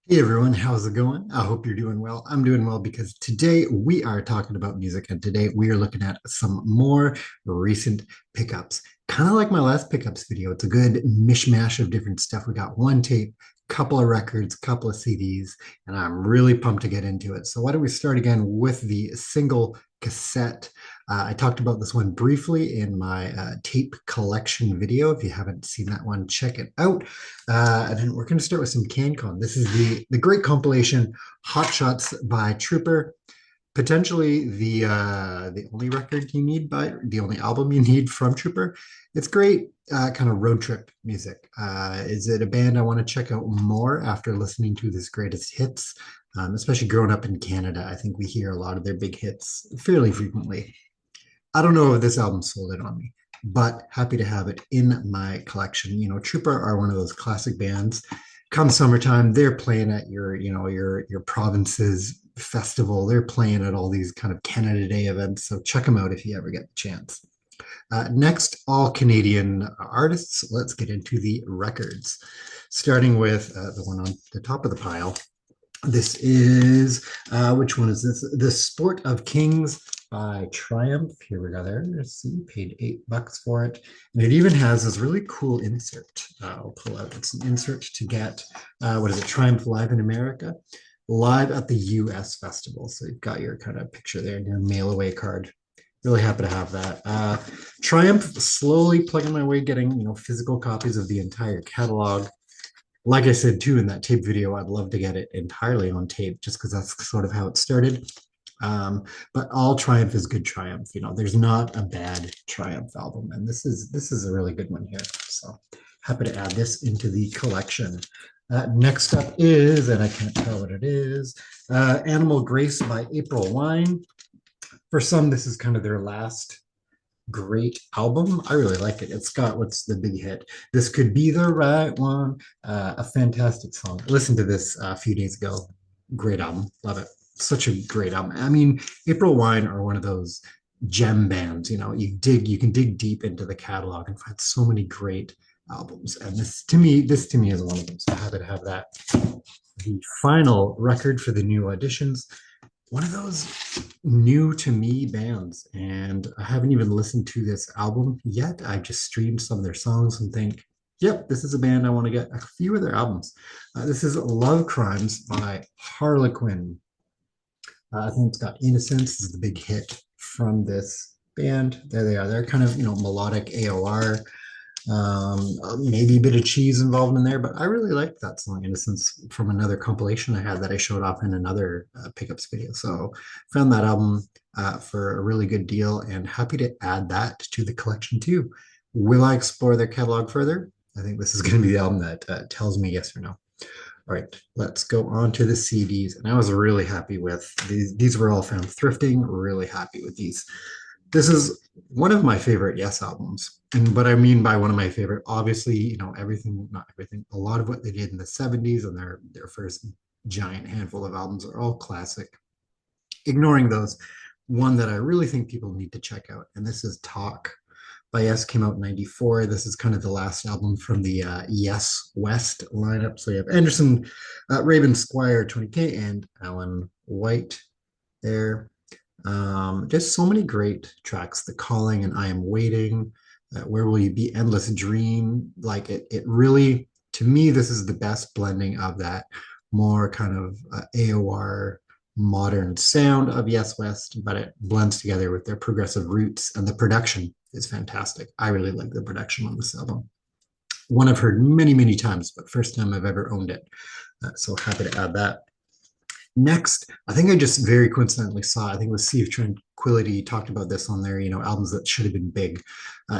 Hey everyone, how's it going? I hope you're doing well. I'm doing well because today we are talking about music and today we are looking at some more recent pickups. Kind of like my last pickups video. It's a good mishmash of different stuff. We got one tape, couple of records, couple of CDs, and I'm really pumped to get into it. So why don't we start again with the single cassette. I talked about this one briefly in my tape collection video. If you haven't seen that one, check it out. And then we're going to start with some CanCon. This is the great compilation, Hot Shots by Trooper. Potentially the only record you need by the only album you need from Trooper. It's great kind of road trip music. Is it a band I want to check out more after listening to this greatest hits? Especially growing up in Canada, I think we hear a lot of their big hits fairly frequently. I don't know if this album sold it on me, but happy to have it in my collection. You know, Trooper are one of those classic bands. Come summertime, they're playing at your province's festival. They're playing at all these kind of Canada Day events. So check them out if you ever get the chance. Next, all Canadian artists. Let's get into the records, starting with the one on the top of the pile. This is which one is this? The Sport of Kings by Triumph. Here we go. There. Let's see. Paid $8 for it, and it even has this really cool insert. I'll pull out. It's an insert to get. What is it? Triumph Live in America, live at the U.S. Festival. So you've got your kind of picture there in your mail away card. Really happy to have that. Triumph. Slowly plugging my way, getting physical copies of the entire catalog. Like I said too in that tape video, I'd love to get it entirely on tape just because that's sort of how it started. But all Triumph is good Triumph. There's not a bad Triumph album, and this is a really good one here. So happy to add this into the collection. Next up is, and I can't tell what it is, Animal Grace by April Wine. For some, this is kind of their last great album. I really like it. It's got what's the big hit? This Could Be the Right One. A fantastic song. I listened to this a few days ago. Great album. Love it. Such a great album. I mean, April Wine are one of those gem bands. You can dig deep into the catalog and find so many great albums. And this to me is one of them. So happy to have that. The final record for the new auditions, one of those new to me bands, and I haven't even listened to this album yet. I just streamed some of their songs and think, yep, this is a band I want to get a few of their albums. This is Love Crimes by Harlequin. I think it's got Innocence. This is the big hit from this band. There they are. They're kind of melodic AOR, maybe a bit of cheese involved in there, but I really liked that song Innocence from another compilation I had that I showed off in another pickups video. So found that album for a really good deal and happy to add that to the collection too. Will I explore their catalog further? I think this is going to be the album that tells me yes or no. All right, let's go on to the CDs. And I was really happy with these. These were all found thrifting. Really happy with these. This is one of my favorite Yes albums. And what I mean by one of my favorite, obviously, everything, not everything, a lot of what they did in the 70s and their first giant handful of albums are all classic. Ignoring those, one that I really think people need to check out, and this is Talk by Yes, came out in 94. This is kind of the last album from the Yes West lineup. So you have Anderson, Raven Squire, 20K, and Alan White there. Just so many great tracks. The Calling and I Am Waiting. Where Will You Be? Endless Dream. Like it really, to me, this is the best blending of that more kind of AOR modern sound of Yes West, but it blends together with their progressive roots, and the production is fantastic. I really like the production on this album. One I've heard many, many times, but first time I've ever owned it. So happy to add that. Next, I think I just very coincidentally saw, I think it was Sea of Tranquility talked about this on their, albums that should have been big.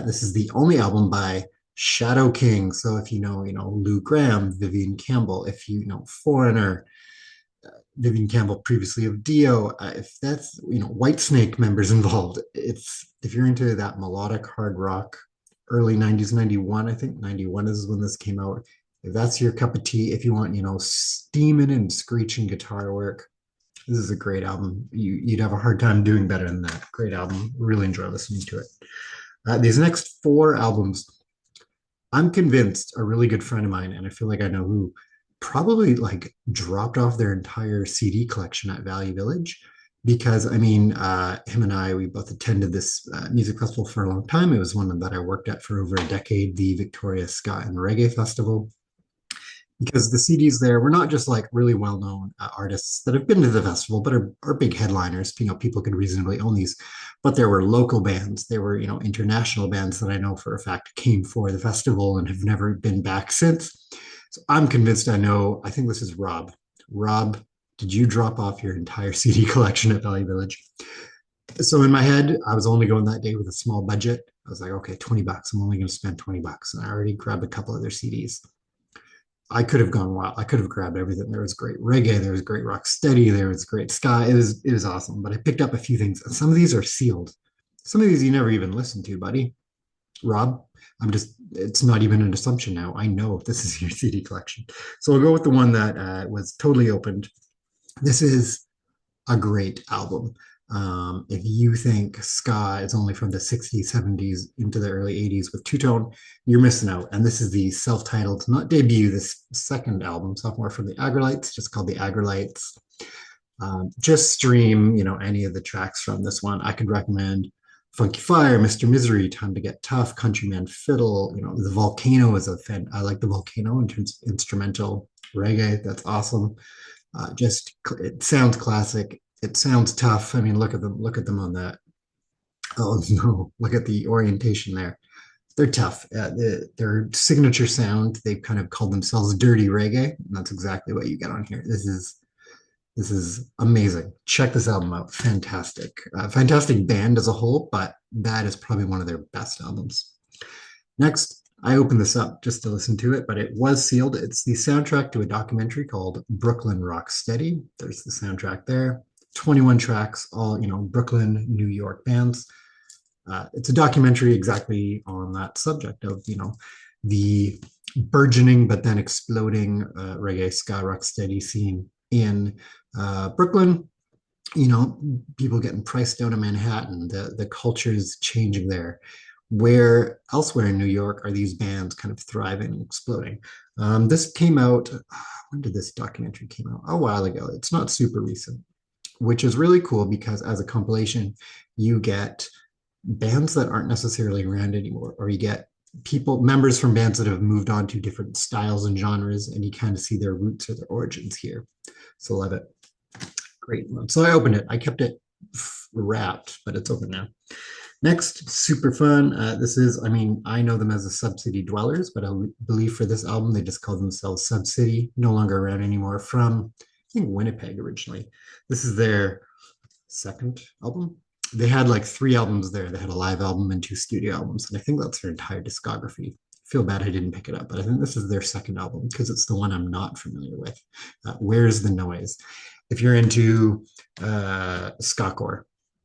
This is the only album by Shadow King. So if Lou Gramm, Vivian Campbell, if Foreigner, Vivian Campbell previously of Dio, if that's, Whitesnake members involved, if you're into that melodic hard rock, early 90s, 91, I think 91 is when this came out. If that's your cup of tea, if you want, steaming and screeching guitar work, this is a great album. You'd have a hard time doing better than that. Great album. Really enjoy listening to it. These next four albums, I'm convinced a really good friend of mine, and I feel like I know who, probably like dropped off their entire CD collection at Value Village because I mean, him and I, we both attended this music festival for a long time. It was one that I worked at for over a decade, the Victoria Ska and Reggae Festival, because the CDs there were not just like really well-known artists that have been to the festival, but are big headliners. You know, people could reasonably own these, but there were local bands. There were, you know, international bands that I know for a fact came for the festival and have never been back since. So I'm convinced I know. I think this is Rob. Rob, did you drop off your entire CD collection at Valley Village? So in my head, I was only going that day with a small budget. I was like, okay, 20 bucks. I'm only going to spend 20 bucks. And I already grabbed a couple of their CDs. I could have gone wild. I could have grabbed everything. There was great reggae, there was great rock steady, there was great ska. It was awesome. But I picked up a few things. And some of these are sealed. Some of these you never even listened to, buddy. Rob, it's not even an assumption now. I know this is your CD collection. So I'll go with the one that was totally opened. This is a great album. If you think ska is only from the 60s, 70s into the early 80s with two tone, you're missing out. And this is the self titled, not debut, this second album, sophomore from the Agrolites, just called the Agrolites. Just stream, you know, any of the tracks from this one. I could recommend Funky Fire, Mr. Misery, Time to Get Tough, Countryman Fiddle. You know, the Volcano is a fan. I like the Volcano in terms of instrumental reggae. That's awesome. Just it sounds classic. It sounds tough. I mean, look at them. Look at them on that. Oh no! Look at the orientation there. They're tough. Their signature sound. They've kind of called themselves dirty reggae, and that's exactly what you get on here. This is amazing. Check this album out. Fantastic. Fantastic band as a whole, but that is probably one of their best albums. Next, I opened this up just to listen to it, but it was sealed. It's the soundtrack to a documentary called Brooklyn Rock Steady. There's the soundtrack there. 21 tracks, all, you know, Brooklyn, New York bands. It's a documentary exactly on that subject of, you know, the burgeoning but then exploding reggae ska rock steady scene in Brooklyn. You know, people getting priced out of Manhattan, the culture's changing there. Where elsewhere in New York are these bands kind of thriving and exploding? This came out, when did this documentary came out? A while ago. It's not super recent, which is really cool because as a compilation, you get bands that aren't necessarily around anymore, or you get members from bands that have moved on to different styles and genres, and you kind of see their roots or their origins here. So love it. Great. So I opened it. I kept it wrapped, but it's open now. Next, super fun. This is, I mean, I know them as the Sub-City Dwellers, but I believe for this album, they just call themselves Sub-City, no longer around anymore, from, I think, Winnipeg originally. This is their second album. They had like 3 albums there. They had a live album and 2 studio albums, and I think that's their entire discography. I feel bad I didn't pick it up, but I think this is their second album because it's the one I'm not familiar with. Where's the Noise? If you're into skacore,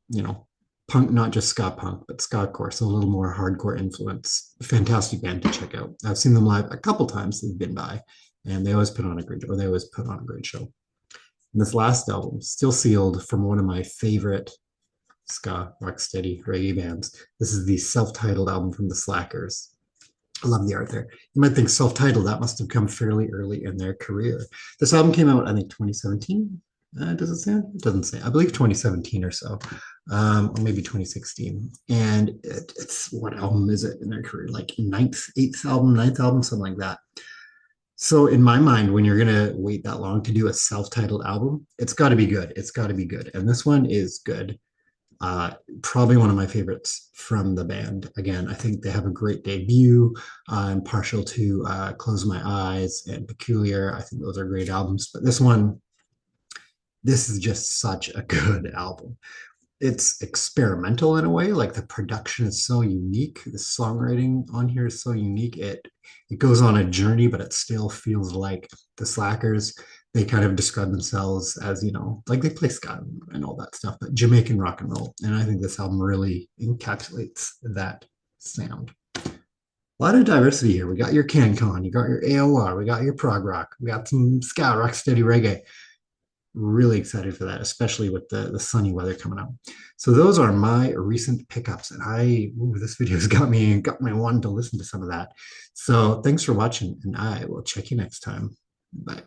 you know, punk, not just ska punk, but skacore, so a little more hardcore influence. Fantastic band to check out. I've seen them live a couple times. They've been by, and they always put on a great, or they always put on a great show. And this last album, still sealed from one of my favorite ska rocksteady reggae bands. This is the self-titled album from the Slackers. I love the art there. You might think self-titled, that must have come fairly early in their career. This album came out, I think, 2017. Does it say? It doesn't say. I believe 2017 or so, or maybe 2016. And it's what album is it in their career? Like eighth album, ninth album, something like that. So in my mind, when you're gonna wait that long to do a self-titled album, it's got to be good. It's got to be good, and this one is good. Probably one of my favorites from the band. Again, I think they have a great debut. I'm partial to Close My Eyes and Peculiar. I think those are great albums, but this is just such a good album. It's experimental in a way, like the production is so unique. The songwriting on here is so unique. It goes on a journey, but it still feels like the Slackers. They kind of describe themselves as, you know, like they play ska and all that stuff, but Jamaican rock and roll. And I think this album really encapsulates that sound. A lot of diversity here. We got your CanCon, you got your AOR, we got your prog rock, we got some ska, rock steady reggae. Really excited for that, especially with the sunny weather coming up. So those are my recent pickups, and this video's got me wanting to listen to some of that. So thanks for watching, and I will check you next time. Bye.